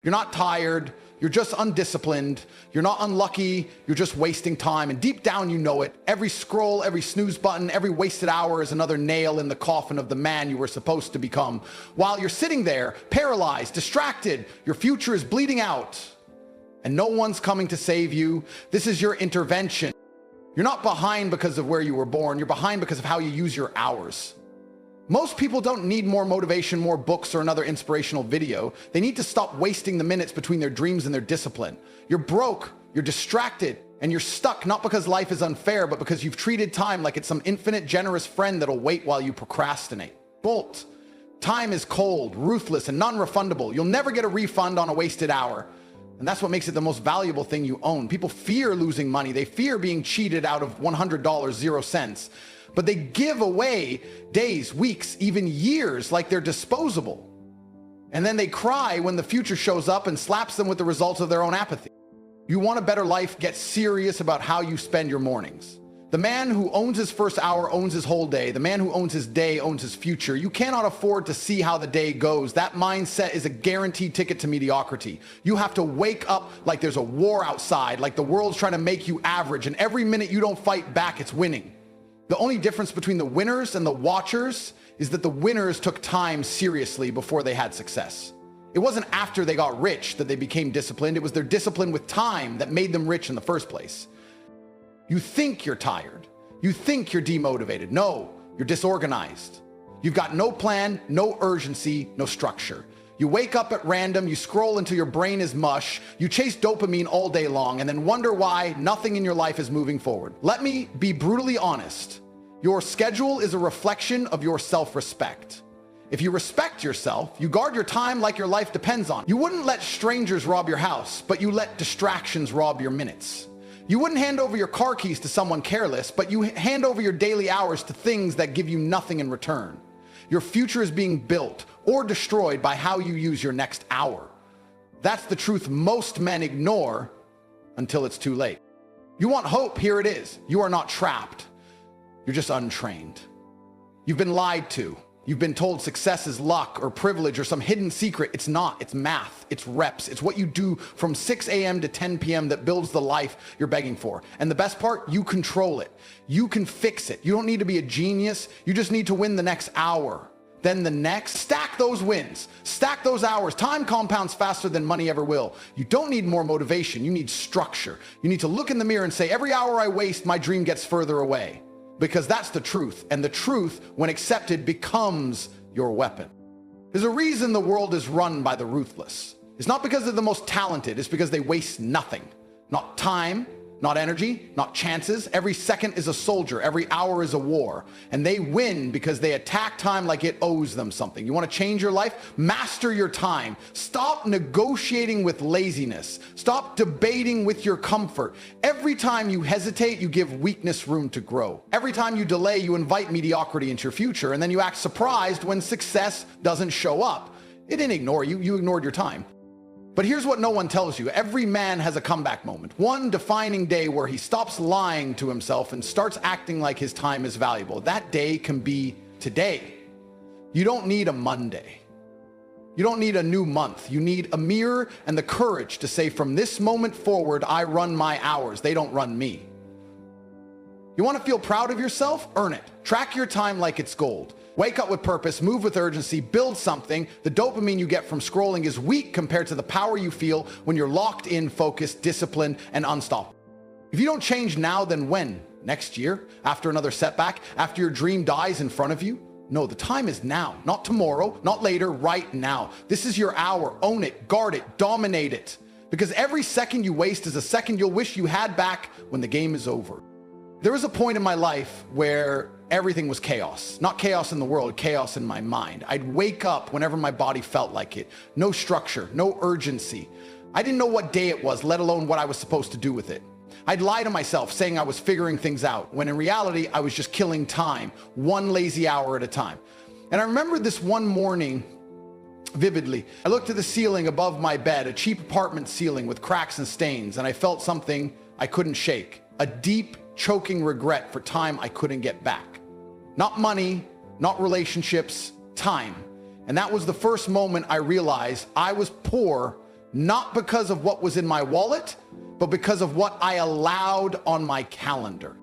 You're not tired, you're just undisciplined, you're not unlucky, you're just wasting time. And deep down you know it. Every scroll, every snooze button, every wasted hour is another nail in the coffin of the man you were supposed to become. While you're sitting there, paralyzed, distracted, your future is bleeding out, and no one's coming to save you. This is your intervention. You're not behind because of where you were born, you're behind because of how you use your hours. Most people don't need more motivation, more books, or another inspirational video. They need to stop wasting the minutes between their dreams and their discipline. You're broke, you're distracted, and you're stuck not because life is unfair, but because you've treated time like it's some infinite generous friend that'll wait while you procrastinate. Bolt. Time is cold, ruthless, and non-refundable. You'll never get a refund on a wasted hour. And that's what makes it the most valuable thing you own. People fear losing money. They fear being cheated out of $100, 0 cents. But they give away days, weeks, even years like they're disposable. And then they cry when the future shows up and slaps them with the results of their own apathy. You want a better life? Get serious about how you spend your mornings. The man who owns his first hour owns his whole day. The man who owns his day owns his future. You cannot afford to see how the day goes. That mindset is a guaranteed ticket to mediocrity. You have to wake up like there's a war outside, like the world's trying to make you average, and every minute you don't fight back, it's winning. The only difference between the winners and the watchers is that the winners took time seriously before they had success. It wasn't after they got rich that they became disciplined. It was their discipline with time that made them rich in the first place. You think you're tired. You think you're demotivated. No, you're disorganized. You've got no plan, no urgency, no structure. You wake up at random, you scroll until your brain is mush, you chase dopamine all day long, and then wonder why nothing in your life is moving forward. Let me be brutally honest. Your schedule is a reflection of your self-respect. If you respect yourself, you guard your time like your life depends on it. You wouldn't let strangers rob your house, but you let distractions rob your minutes. You wouldn't hand over your car keys to someone careless, but you hand over your daily hours to things that give you nothing in return. Your future is being built or destroyed by how you use your next hour. That's the truth most men ignore until it's too late. You want hope? Here it is. You are not trapped. You're just untrained. You've been lied to. You've been told success is luck or privilege or some hidden secret. It's not. It's math. It's reps. It's what you do from 6 a.m. to 10 p.m. that builds the life you're begging for. And the best part, you control it. You can fix it. You don't need to be a genius. You just need to win the next hour. Then the next. Stack those wins. Stack those hours. Time compounds faster than money ever will. You don't need more motivation. You need structure. You need to look in the mirror and say, every hour I waste, my dream gets further away. Because that's the truth. And the truth, when accepted, becomes your weapon. There's a reason the world is run by the ruthless. It's not because they're the most talented. It's because they waste nothing. Not time, not energy, not chances. Every second is a soldier. Every hour is a war. And they win because they attack time like it owes them something. You want to change your life? Master your time. Stop negotiating with laziness. Stop debating with your comfort. Every time you hesitate, you give weakness room to grow. Every time you delay, you invite mediocrity into your future. And then you act surprised when success doesn't show up. It didn't ignore you. You ignored your time. But here's what no one tells you. Every man has a comeback moment. One defining day where he stops lying to himself and starts acting like his time is valuable. That day can be today. You don't need a Monday. You don't need a new month. You need a mirror and the courage to say, from this moment forward, I run my hours. They don't run me. You want to feel proud of yourself? Earn it. Track your time like it's gold. Wake up with purpose, move with urgency, build something. The dopamine you get from scrolling is weak compared to the power you feel when you're locked in, focused, disciplined, and unstoppable. If you don't change now, then when? Next year? After another setback? After your dream dies in front of you? No, the time is now, not tomorrow, not later, right now. This is your hour. Own it, guard it, dominate it. Because every second you waste is a second you'll wish you had back when the game is over. There was a point in my life where everything was chaos. Not chaos in the world, chaos in my mind. I'd wake up whenever my body felt like it. No structure, no urgency. I didn't know what day it was, let alone what I was supposed to do with it. I'd lie to myself saying I was figuring things out, when in reality, I was just killing time, one lazy hour at a time. And I remember this one morning vividly. I looked at the ceiling above my bed, a cheap apartment ceiling with cracks and stains, and I felt something I couldn't shake. A deep, choking regret for time I couldn't get back. Not money, not relationships, time. And that was the first moment I realized I was poor Not because of what was in my wallet, but because of what I allowed on my calendar.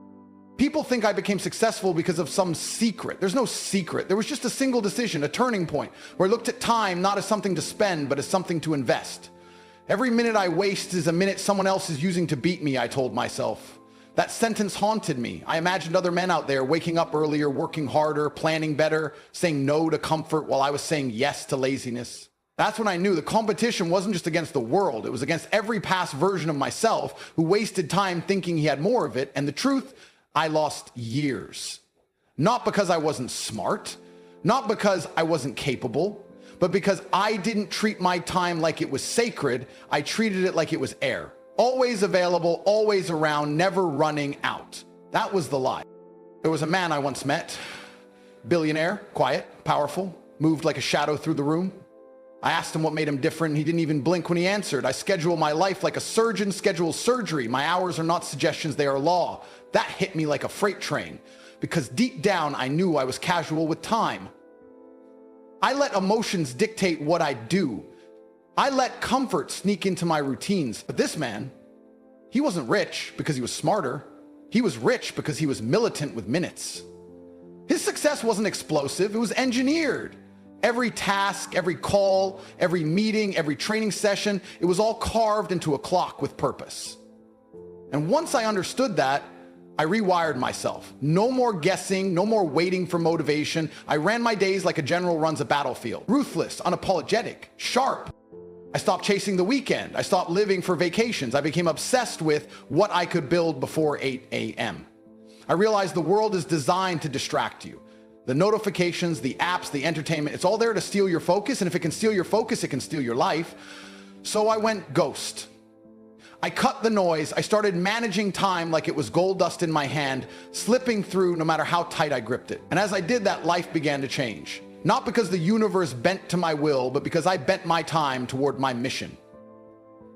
People think I became successful because of some secret. There's no secret. There was just a single decision, a turning point, where I looked at time not as something to spend, but as something to invest. Every minute I waste is a minute someone else is using to beat me, I told myself. That sentence haunted me. I imagined other men out there waking up earlier, working harder, planning better, saying no to comfort while I was saying yes to laziness. That's when I knew the competition wasn't just against the world. It was against every past version of myself who wasted time thinking he had more of it. And the truth, I lost years. Not because I wasn't smart, not because I wasn't capable, but because I didn't treat my time like it was sacred. I treated it like it was air. Always available, always around, never running out. That was the lie. There was a man I once met, billionaire, quiet, powerful, moved like a shadow through the room. I asked him what made him different. He didn't even blink when he answered. I schedule my life like a surgeon schedules surgery. My hours are not suggestions, they are law. That hit me like a freight train because deep down I knew I was casual with time. I let emotions dictate what I do. I let comfort sneak into my routines. But this man, he wasn't rich because he was smarter. He was rich because he was militant with minutes. His success wasn't explosive, it was engineered. Every task, every call, every meeting, every training session, it was all carved into a clock with purpose. And once I understood that, I rewired myself. No more guessing, no more waiting for motivation. I ran my days like a general runs a battlefield. Ruthless, unapologetic, sharp. I stopped chasing the weekend. I stopped living for vacations. I became obsessed with what I could build before 8 a.m. I realized the world is designed to distract you. The notifications, the apps, the entertainment, it's all there to steal your focus. And if it can steal your focus, it can steal your life. So I went ghost. I cut the noise. I started managing time like it was gold dust in my hand, slipping through no matter how tight I gripped it. And as I did that, life began to change. Not because the universe bent to my will, but because I bent my time toward my mission.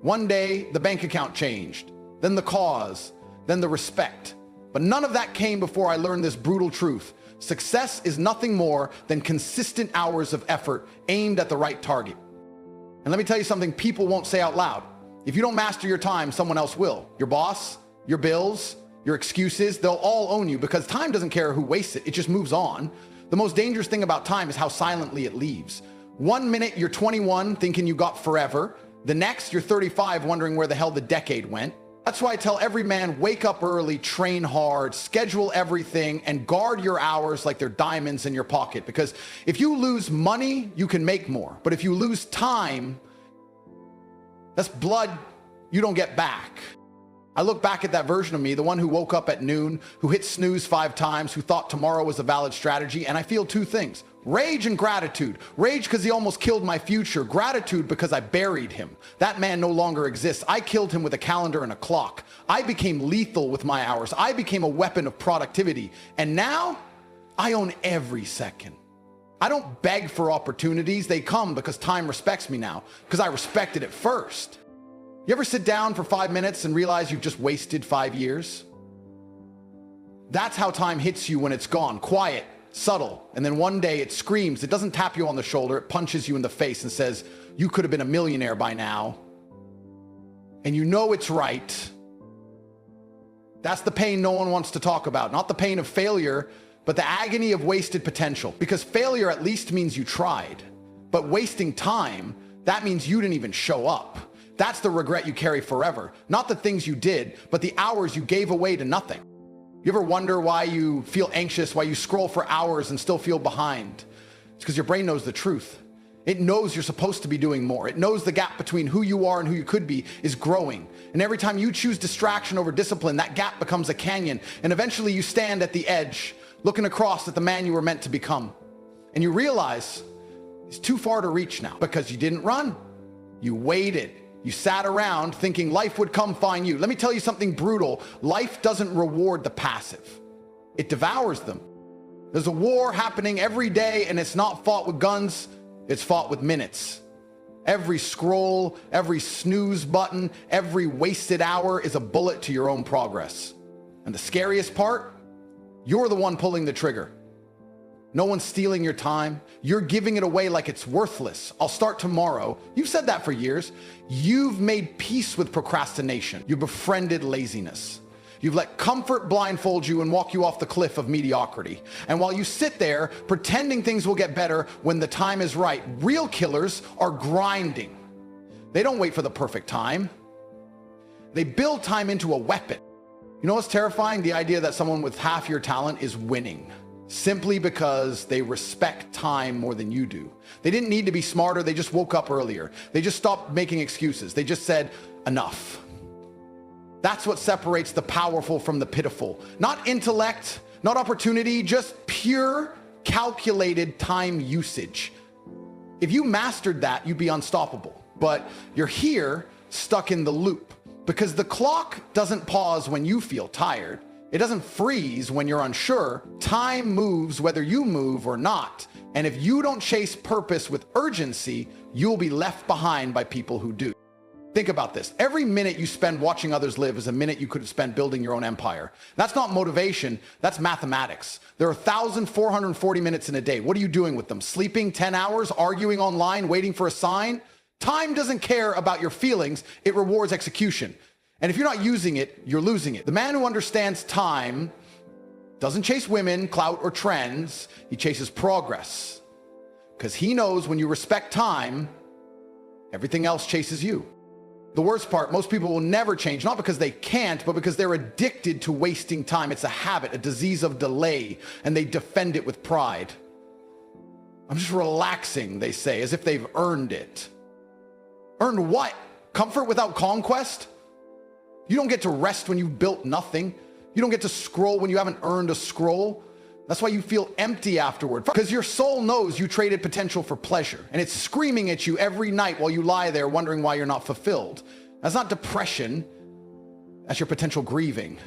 One day, the bank account changed, then the cause, then the respect. But none of that came before I learned this brutal truth. Success is nothing more than consistent hours of effort aimed at the right target. And let me tell you something people won't say out loud. If you don't master your time, someone else will. Your boss, your bills, your excuses, they'll all own you because time doesn't care who wastes it. It just moves on. The most dangerous thing about time is how silently it leaves. 1 minute you're 21 thinking you got forever. The next you're 35 wondering where the hell the decade went. That's why I tell every man, wake up early, train hard, schedule everything, and guard your hours like they're diamonds in your pocket. Because if you lose money, you can make more. But if you lose time, that's blood you don't get back. I look back at that version of me, the one who woke up at noon, who hit snooze 5 times, who thought tomorrow was a valid strategy, and I feel 2 things. Rage and gratitude. Rage because he almost killed my future. Gratitude because I buried him. That man no longer exists. I killed him with a calendar and a clock. I became lethal with my hours. I became a weapon of productivity. And now, I own every second. I don't beg for opportunities. They come because time respects me now, because I respected it first. You ever sit down for 5 minutes and realize you've just wasted 5 years? That's how time hits you when it's gone. Quiet, subtle, and then one day it screams. It doesn't tap you on the shoulder. It punches you in the face and says, you could have been a millionaire by now. And you know it's right. That's the pain no one wants to talk about. Not the pain of failure, but the agony of wasted potential. Because failure at least means you tried. But wasting time, that means you didn't even show up. That's the regret you carry forever. Not the things you did, but the hours you gave away to nothing. You ever wonder why you feel anxious, why you scroll for hours and still feel behind? It's because your brain knows the truth. It knows you're supposed to be doing more. It knows the gap between who you are and who you could be is growing. And every time you choose distraction over discipline, that gap becomes a canyon. And eventually you stand at the edge, looking across at the man you were meant to become. And you realize it's too far to reach now because you didn't run. You waited. You sat around thinking life would come find you. Let me tell you something brutal. Life doesn't reward the passive. It devours them. There's a war happening every day, and it's not fought with guns. It's fought with minutes. Every scroll, every snooze button, every wasted hour is a bullet to your own progress. And the scariest part, you're the one pulling the trigger. No one's stealing your time. You're giving it away like it's worthless. I'll start tomorrow. You've said that for years. You've made peace with procrastination. You've befriended laziness. You've let comfort blindfold you and walk you off the cliff of mediocrity. And while you sit there pretending things will get better when the time is right, real killers are grinding. They don't wait for the perfect time. They build time into a weapon. You know what's terrifying? The idea that someone with half your talent is winning simply because they respect time more than you do. They didn't need to be smarter. They just woke up earlier. They just stopped making excuses. They just said, enough. That's what separates the powerful from the pitiful. Not intellect, not opportunity, just pure calculated time usage. If you mastered that, you'd be unstoppable. But you're here stuck in the loop because the clock doesn't pause when you feel tired. It doesn't freeze when you're unsure. Time moves whether you move or not. And if you don't chase purpose with urgency, you'll be left behind by people who do. Think about this. Every minute you spend watching others live is a minute you could have spent building your own empire. That's not motivation, that's mathematics. There are 1,440 minutes in a day. What are you doing with them? Sleeping 10 hours, arguing online, waiting for a sign? Time doesn't care about your feelings, it rewards execution. And if you're not using it, you're losing it. The man who understands time doesn't chase women, clout, or trends. He chases progress. Because he knows when you respect time, everything else chases you. The worst part, most people will never change, not because they can't, but because they're addicted to wasting time. It's a habit, a disease of delay, and they defend it with pride. I'm just relaxing, they say, as if they've earned it. Earned what? Comfort without conquest? You don't get to rest when you've built nothing. You don't get to scroll when you haven't earned a scroll. That's why you feel empty afterward, because your soul knows you traded potential for pleasure, and it's screaming at you every night while you lie there wondering why you're not fulfilled. That's not depression. That's your potential grieving.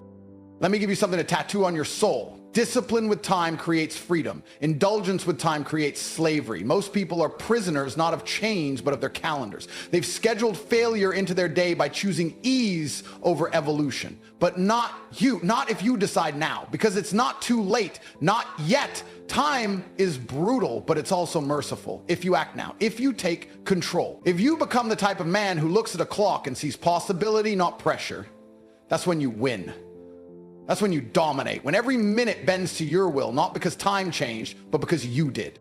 Let me give you something to tattoo on your soul. Discipline with time creates freedom. Indulgence with time creates slavery. Most people are prisoners, not of chains, but of their calendars. They've scheduled failure into their day by choosing ease over evolution. But not you, not if you decide now, because it's not too late, not yet. Time is brutal, but it's also merciful if you act now, if you take control. If you become the type of man who looks at a clock and sees possibility, not pressure, that's when you win. That's when you dominate, when every minute bends to your will, not because time changed, but because you did.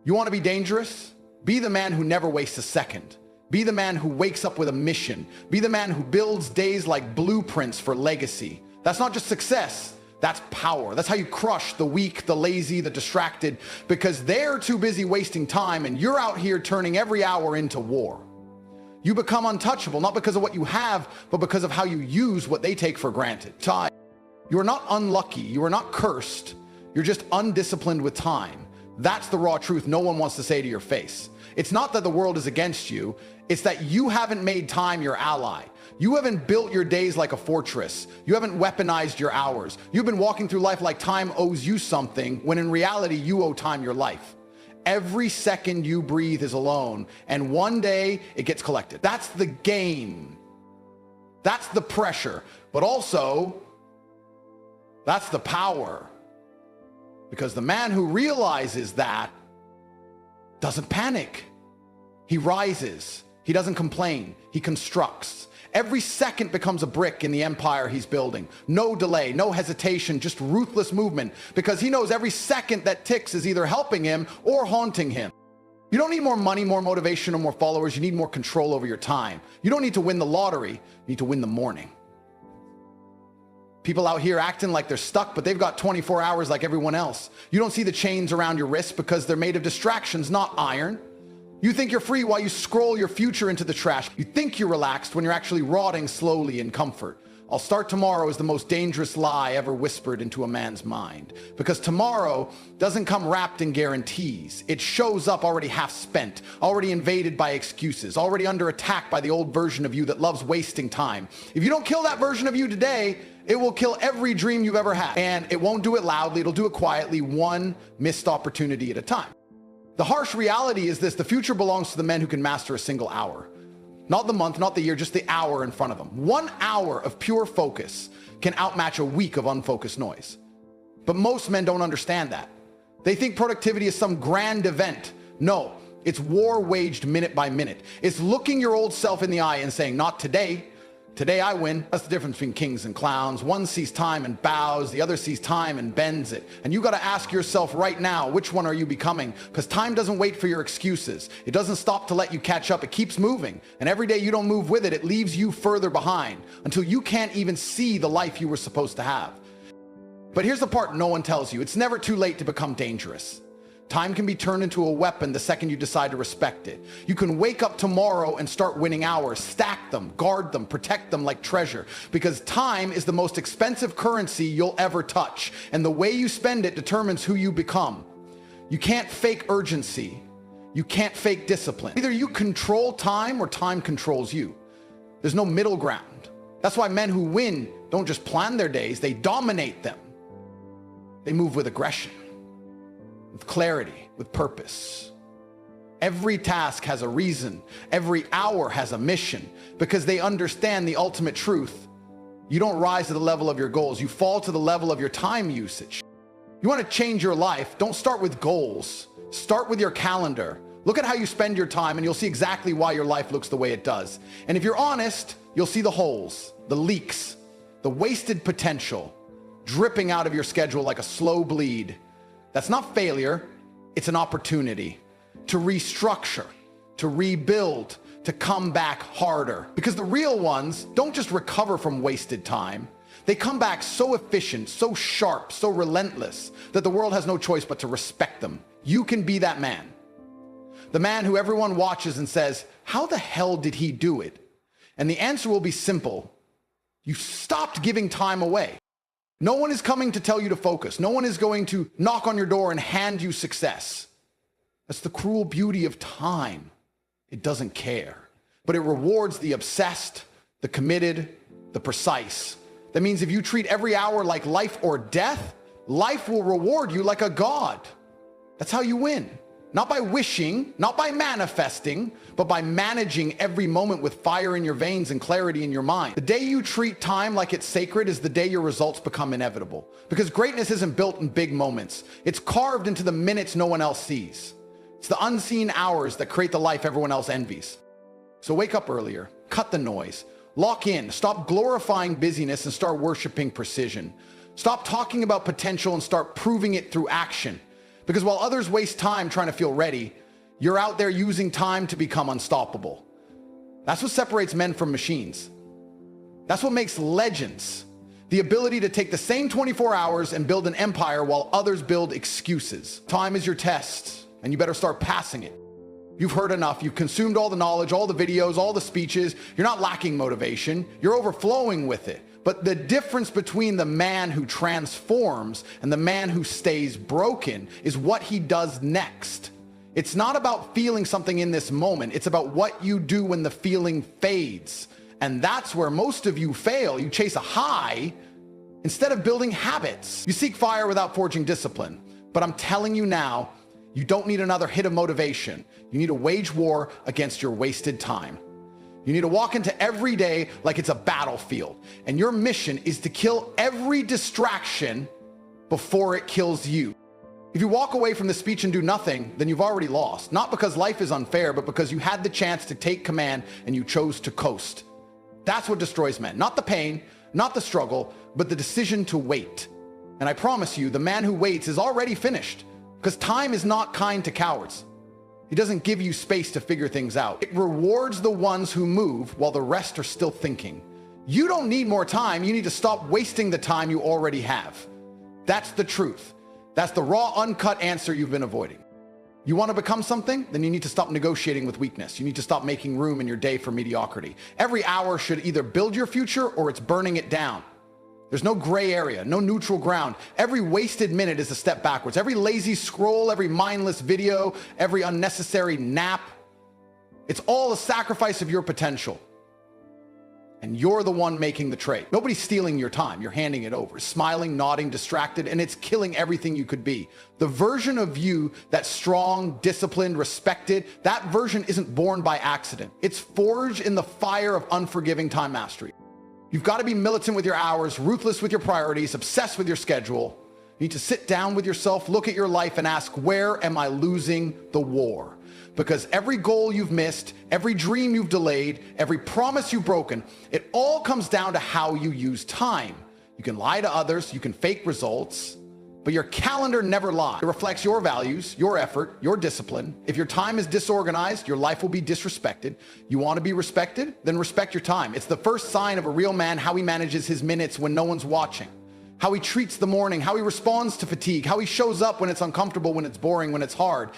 You want to be dangerous? Be the man who never wastes a second. Be the man who wakes up with a mission. Be the man who builds days like blueprints for legacy. That's not just success, that's power. That's how you crush the weak, the lazy, the distracted, because they're too busy wasting time and you're out here turning every hour into war. You become untouchable, not because of what you have, but because of how you use what they take for granted. Time. You are not unlucky. You are not cursed. You're just undisciplined with time. That's the raw truth no one wants to say to your face. It's not that the world is against you. It's that you haven't made time your ally. You haven't built your days like a fortress. You haven't weaponized your hours. You've been walking through life like time owes you something, when in reality, you owe time your life. Every second you breathe is a loan, and one day it gets collected. That's the game. That's the pressure. But also, that's the power, because the man who realizes that doesn't panic. He rises. He doesn't complain. He constructs. Every second becomes a brick in the empire he's building. No delay, no hesitation, just ruthless movement, because he knows every second that ticks is either helping him or haunting him. You don't need more money, more motivation, or more followers. You need more control over your time. You don't need to win the lottery. You need to win the morning. People out here acting like they're stuck, but they've got 24 hours like everyone else. You don't see the chains around your wrists because they're made of distractions, not iron. You think you're free while you scroll your future into the trash. You think you're relaxed when you're actually rotting slowly in comfort. I'll start tomorrow is the most dangerous lie ever whispered into a man's mind. Because tomorrow doesn't come wrapped in guarantees. It shows up already half spent, already invaded by excuses, already under attack by the old version of you that loves wasting time. If you don't kill that version of you today, it will kill every dream you've ever had. And it won't do it loudly, it'll do it quietly, one missed opportunity at a time. The harsh reality is this: the future belongs to the men who can master a single hour. Not the month, not the year, just the hour in front of them. 1 hour of pure focus can outmatch a week of unfocused noise. But most men don't understand that. They think productivity is some grand event. No, it's war waged minute by minute. It's looking your old self in the eye and saying, not today. Today I win. That's the difference between kings and clowns. One sees time and bows, the other sees time and bends it. And you got to ask yourself right now, which one are you becoming? Because time doesn't wait for your excuses. It doesn't stop to let you catch up. It keeps moving. And every day you don't move with it, it leaves you further behind until you can't even see the life you were supposed to have. But here's the part no one tells you. It's never too late to become dangerous. Time can be turned into a weapon the second you decide to respect it. You can wake up tomorrow and start winning hours, stack them, guard them, protect them like treasure, because time is the most expensive currency you'll ever touch, and the way you spend it determines who you become. You can't fake urgency. You can't fake discipline. Either you control time or time controls you. There's no middle ground. That's why men who win don't just plan their days, they dominate them. They move with aggression, with clarity, with purpose. Every task has a reason. Every hour has a mission, because they understand the ultimate truth. You don't rise to the level of your goals. You fall to the level of your time usage. You want to change your life? Don't start with goals. Start with your calendar. Look at how you spend your time and you'll see exactly why your life looks the way it does. And if you're honest, you'll see the holes, the leaks, the wasted potential dripping out of your schedule like a slow bleed. That's not failure, it's an opportunity to restructure, to rebuild, to come back harder. Because the real ones don't just recover from wasted time. They come back so efficient, so sharp, so relentless that the world has no choice but to respect them. You can be that man. The man who everyone watches and says, how the hell did he do it? And the answer will be simple. You stopped giving time away. No one is coming to tell you to focus. No one is going to knock on your door and hand you success. That's the cruel beauty of time. It doesn't care, but it rewards the obsessed, the committed, the precise. That means if you treat every hour like life or death, life will reward you like a god. That's how you win. Not by wishing, not by manifesting, but by managing every moment with fire in your veins and clarity in your mind. The day you treat time like it's sacred is the day your results become inevitable. Because greatness isn't built in big moments. It's carved into the minutes no one else sees. It's the unseen hours that create the life everyone else envies. So wake up earlier, cut the noise, lock in, stop glorifying busyness and start worshiping precision. Stop talking about potential and start proving it through action. Because while others waste time trying to feel ready, you're out there using time to become unstoppable. That's what separates men from machines. That's what makes legends. The ability to take the same 24 hours and build an empire while others build excuses. Time is your test, and you better start passing it. You've heard enough. You've consumed all the knowledge, all the videos, all the speeches. You're not lacking motivation. You're overflowing with it. But the difference between the man who transforms and the man who stays broken is what he does next. It's not about feeling something in this moment. It's about what you do when the feeling fades. And that's where most of you fail. You chase a high instead of building habits. You seek fire without forging discipline. But I'm telling you now, you don't need another hit of motivation. You need to wage war against your wasted time. You need to walk into every day like it's a battlefield. And your mission is to kill every distraction before it kills you. If you walk away from the speech and do nothing, then you've already lost. Not because life is unfair, but because you had the chance to take command and you chose to coast. That's what destroys men. Not the pain, not the struggle, but the decision to wait. And I promise you, the man who waits is already finished, because time is not kind to cowards. He doesn't give you space to figure things out. It rewards the ones who move while the rest are still thinking. You don't need more time. You need to stop wasting the time you already have. That's the truth. That's the raw, uncut answer you've been avoiding. You want to become something? Then you need to stop negotiating with weakness. You need to stop making room in your day for mediocrity. Every hour should either build your future or it's burning it down. There's no gray area, no neutral ground. Every wasted minute is a step backwards. Every lazy scroll, every mindless video, every unnecessary nap, it's all a sacrifice of your potential. And you're the one making the trade. Nobody's stealing your time. You're handing it over, smiling, nodding, distracted, and it's killing everything you could be. The version of you that's strong, disciplined, respected, that version isn't born by accident. It's forged in the fire of unforgiving time mastery. You've got to be militant with your hours, ruthless with your priorities, obsessed with your schedule. You need to sit down with yourself, look at your life and ask, where am I losing the war? Because every goal you've missed, every dream you've delayed, every promise you've broken, it all comes down to how you use time. You can lie to others, you can fake results, but your calendar never lies. It reflects your values, your effort, your discipline. If your time is disorganized, your life will be disrespected. You want to be respected? Then respect your time. It's the first sign of a real man, how he manages his minutes when no one's watching, how he treats the morning, how he responds to fatigue, how he shows up when it's uncomfortable, when it's boring, when it's hard.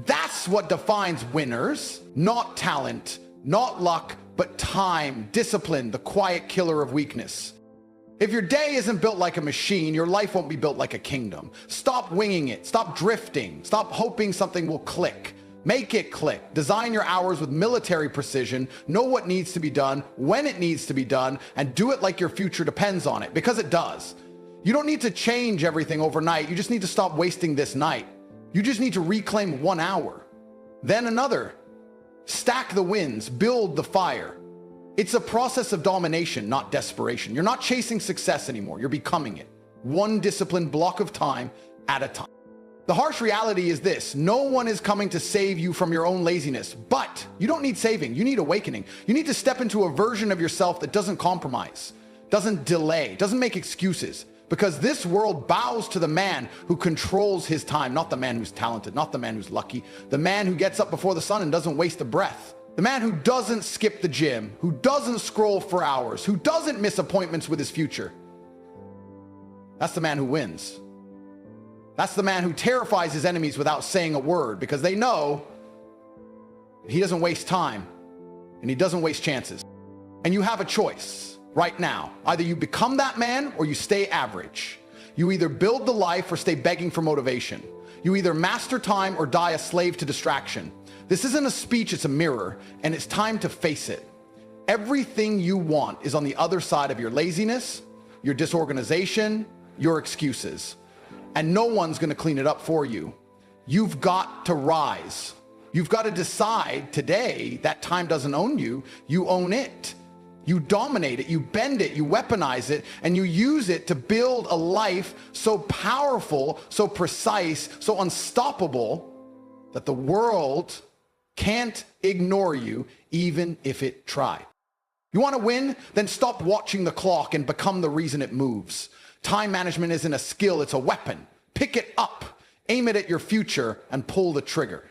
That's what defines winners, not talent, not luck, but time, discipline, the quiet killer of weakness. If your day isn't built like a machine, your life won't be built like a kingdom. Stop winging it. Stop drifting. Stop hoping something will click. Make it click. Design your hours with military precision. Know what needs to be done, when it needs to be done, and do it like your future depends on it, because it does. You don't need to change everything overnight. You just need to stop wasting this night. You just need to reclaim 1 hour, then another. Stack the wins, build the fire. It's a process of domination, not desperation. You're not chasing success anymore. You're becoming it. One disciplined block of time at a time. The harsh reality is this: no one is coming to save you from your own laziness, but you don't need saving. You need awakening. You need to step into a version of yourself that doesn't compromise, doesn't delay, doesn't make excuses. Because this world bows to the man who controls his time, not the man who's talented, not the man who's lucky, the man who gets up before the sun and doesn't waste a breath. The man who doesn't skip the gym, who doesn't scroll for hours, who doesn't miss appointments with his future. That's the man who wins. That's the man who terrifies his enemies without saying a word, because they know he doesn't waste time and he doesn't waste chances. And you have a choice right now. Either you become that man or you stay average. You either build the life or stay begging for motivation. You either master time or die a slave to distraction. This isn't a speech, it's a mirror, and it's time to face it. Everything you want is on the other side of your laziness, your disorganization, your excuses. And no one's gonna clean it up for you. You've got to rise. You've got to decide today that time doesn't own you, you own it. You dominate it, you bend it, you weaponize it, and you use it to build a life so powerful, so precise, so unstoppable that the world can't ignore you even if it tried. You want to win? Then stop watching the clock and become the reason it moves. Time management isn't a skill, it's a weapon. Pick it up, aim it at your future, and pull the trigger.